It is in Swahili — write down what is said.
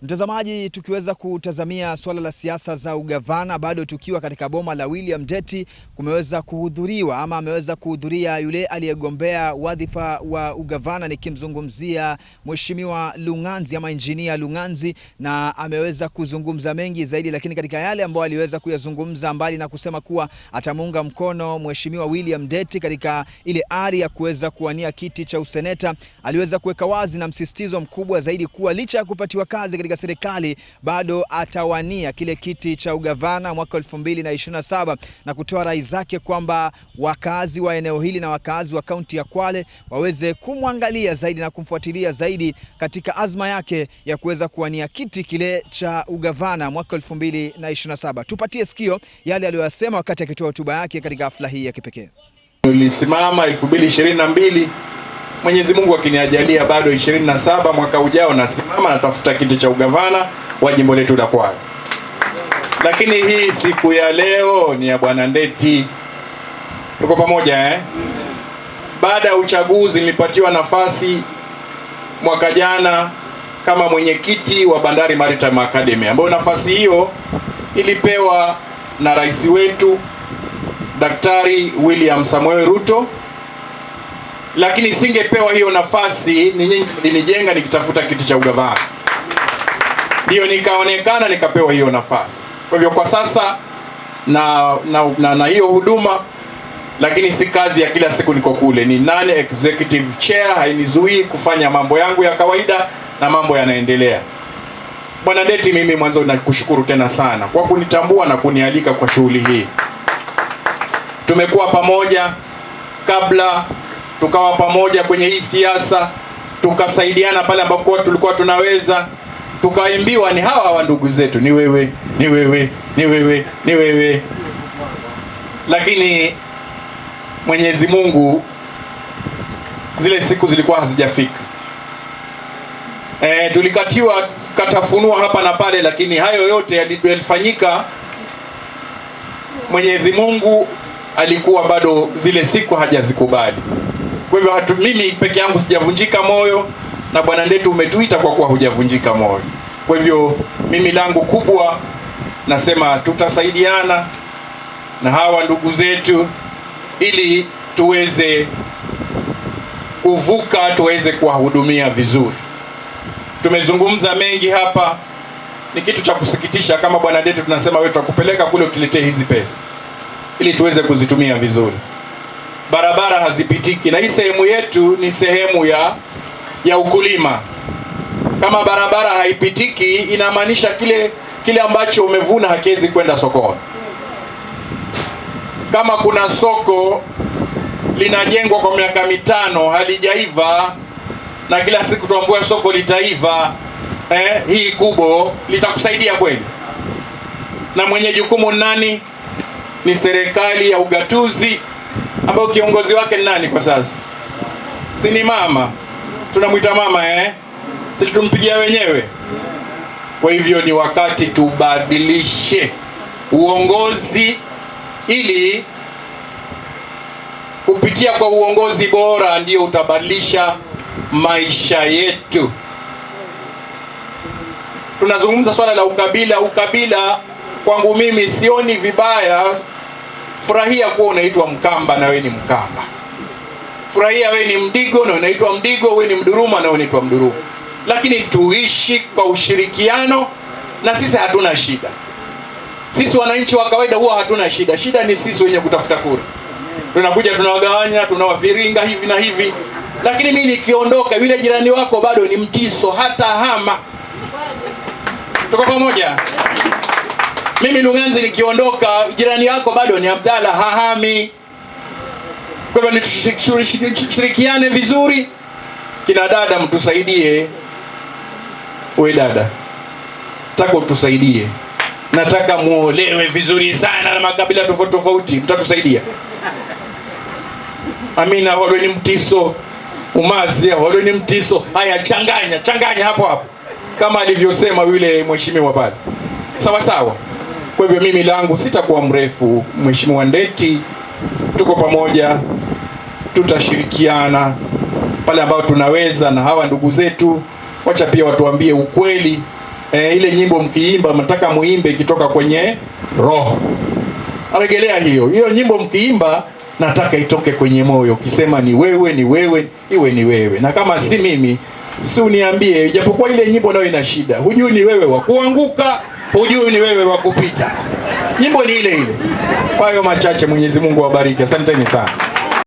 Mtazamaji, tukiweza kutazamia swala la siasa za ugavana, bado tukiwa katika boma la William Ndeti, kumeweza kuhudhuriwa ama ameweza kuhudhuria yule aliyegombea wadhifa wa ugavana, nikimzungumzia Mheshimiwa Lunganzi ama Engineer Lunganzi, na ameweza kuzungumza mengi zaidi, lakini katika yale ambayo aliweza kuyazungumza, mbali na kusema kuwa atamuunga mkono Mheshimiwa William Ndeti katika ile ari ya kuweza kuwania kiti cha useneta, aliweza kuweka wazi na msisitizo mkubwa zaidi kuwa licha ya kupatiwa kazi katika serikali bado atawania kile kiti cha ugavana mwaka 2027, na kutoa rai zake kwamba wakazi wa eneo hili na wakazi wa kaunti ya Kwale waweze kumwangalia zaidi na kumfuatilia zaidi katika azma yake ya kuweza kuwania kiti kile cha ugavana mwaka 2027. Tupatie sikio yale aliyosema wakati akitoa hotuba yake katika hafla hii ya kipekee. Nilisimama 2022, Mwenyezi Mungu akiniajalia bado 27 mwaka ujao nasimama natafuta kiti cha ugavana wa jimbo letu la Kwale. Lakini hii siku ya leo ni ya Bwana Ndeti. Tuko pamoja Baada ya uchaguzi nilipatiwa nafasi mwaka jana kama mwenyekiti wa Bandari Maritime Academy, ambayo nafasi hiyo ilipewa na rais wetu Daktari William Samoei Ruto. Lakini singepewa hiyo nafasi, ni nyinyi mlinijenga nikitafuta kiti cha ugavana. Ndio nikaonekana nikapewa hiyo nafasi. Kwa hivyo kwa sasa na hiyo huduma, lakini si kazi ya kila siku niko kule. Ni non executive chair, hainizuii kufanya mambo yangu ya kawaida na mambo yanaendelea. Bwana Ndeti, mimi mwanzo nakushukuru tena sana kwa kunitambua na kunialika kwa shughuli hii. Tumekuwa pamoja kabla, tukawa pamoja kwenye hii siasa, tukasaidiana pale ambapo tulikuwa tunaweza, tukaimbiwa ni hawa ndugu zetu, ni wewe, ni wewe, ni wewe, ni wewe. Lakini Mwenyezi Mungu zile siku zilikuwa hazijafika. Tulikatiwa katafunua hapa na pale, lakini hayo yote yalifanyika. Mwenyezi Mungu alikuwa bado zile siku hajazikubali. Kwa hivyo mimi peke yangu sijavunjika moyo, na Bwana Ndeti umetuita kwa kuwa hujavunjika moyo. Kwa hivyo mimi langu kubwa nasema tutasaidiana na hawa ndugu zetu ili tuweze kuvuka, tuweze kuwahudumia vizuri. Tumezungumza mengi hapa, ni kitu cha kusikitisha kama Bwana Ndeti tunasema wewe tutakupeleka kule utuletee hizi pesa ili tuweze kuzitumia vizuri. Barabara hazipitiki, na hii sehemu yetu ni sehemu ya ukulima. Kama barabara haipitiki, inamaanisha kile ambacho umevuna hakiwezi kwenda sokoni. Kama kuna soko linajengwa kwa miaka 5 halijaiva, na kila siku tuambua soko litaiva, hii kubo litakusaidia kweli? Na mwenye jukumu nani? Ni serikali ya ugatuzi, ambao kiongozi wake ni nani kwa sasa? Si ni mama? Tunamwita mama si tumpigia wenyewe? Kwa hivyo ni wakati tubadilishe uongozi, ili kupitia kwa uongozi bora ndio utabadilisha maisha yetu. Tunazungumza swala la ukabila. Ukabila kwangu mimi sioni vibaya. Furahia kuwa unaitwa Mkamba na wewe ni Mkamba. Furahia wewe ni Mdigo na unaitwa Mdigo, wewe ni Mduruma na unaitwa Mduruma. Lakini tuishi kwa ushirikiano, na sisi hatuna shida. Sisi wananchi wa kawaida huwa hatuna shida. Shida ni sisi wenye kutafuta kura. Tunakuja tunawagawanya, tunawaviringa hivi na hivi. Lakini mimi nikiondoka, yule jirani wako bado ni Mtiso, hata hama. Tuko pamoja? Mimi Lunganzi nikiondoka, jirani yako bado ni Abdalla, hahami. Kwa hivyo tushirikiane vizuri. Kina dada mtusaidie. Wewe dada, nataka utusaidie. Nataka muolewe vizuri sana na makabila tofauti tofauti. Mtatusaidia? Amina, wale ni Mtiso, Umazi, wale ni Mtiso. Haya, changanya hapo kama alivyosema yule mheshimiwa pale. Sawa sawa. Kwa hivyo mimi langu sitakuwa mrefu. Mheshimiwa Ndeti, tuko pamoja, tutashirikiana pale ambao tunaweza, na hawa ndugu zetu wacha pia watuambie ukweli ile nyimbo mkiimba mnataka muimbe ikitoka kwenye roho. Arejelea hiyo nyimbo mkiimba nataka itoke kwenye moyo. Ukisema ni wewe, ni wewe, iwe ni wewe. Na kama si mimi, si uniambie, japokuwa ile nyimbo nayo ina shida. Hujui ni wewe wa kuanguka, hujui ni wewe wa kupita. Nyimbo ni ile ile. Kwa hiyo machache, Mwenyezi Mungu awabariki. Asanteni sana.